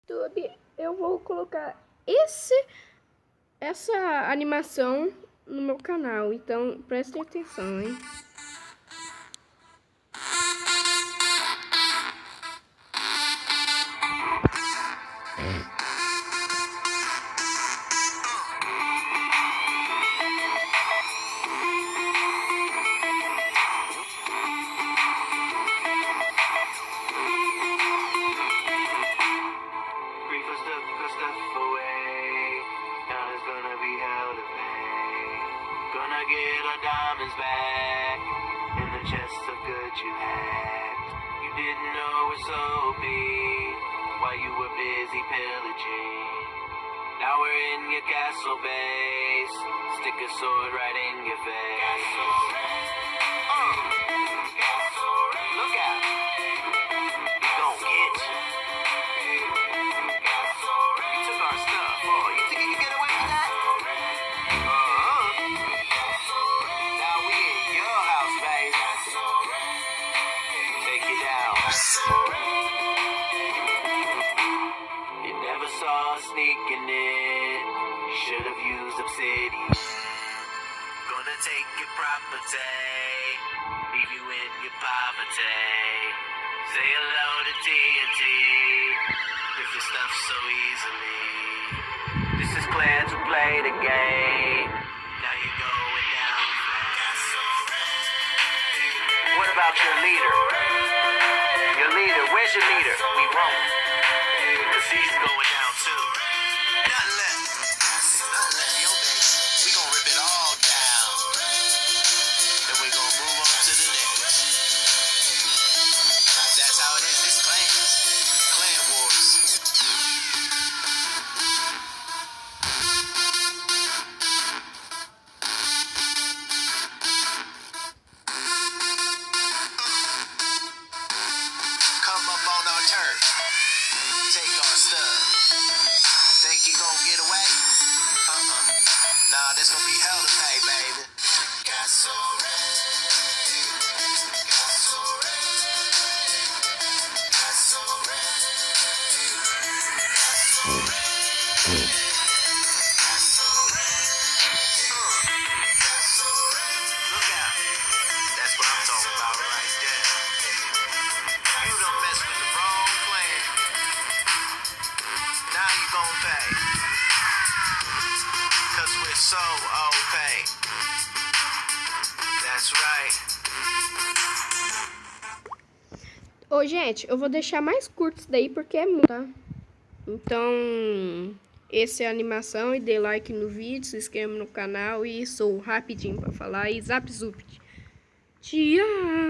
YouTube, eu vou colocar essa animação no meu canal, então prestem atenção, hein? Gonna get our diamonds back in the chest of goods you had. You didn't know it's OB while you were busy pillaging. Now we're in your castle base. Stick a sword right in your face. Look out. You gon' get. You took our stuff. Oh, you think you can get away with that? Now we in your house, baby. Take it down. You never saw us sneaking in. You should have used obsidian. Gonna take your property, leave you in your poverty. Say hello to TNT. If your stuff so easily. This is plans to play the game. Now you're going down fast. What about your leader? Your leader, where's your leader? We won't. Cause he's going down too. Nothing left. Nothing left, yo, baby. We gonna rip it all down. Then we gonna move on to the next. That's how it is. This clans. Clan wars. Come up on our turf. Take our stuff. Think you gon' get away? Nah, there's gonna be hell to pay, baby. Got so ready. Got so ready. Got so ready. Got so ready. Look out. That's what I'm talking about right there. You done messed with the wrong plan. Now you gon' pay. Cause we're so OP. That's right. Ô, gente, eu vou deixar mais curto isso daí porque é muito, tá? Então, essa é a animação e dê like no vídeo, se inscreva no canal e sou rapidinho pra falar e zap zup. Tchau!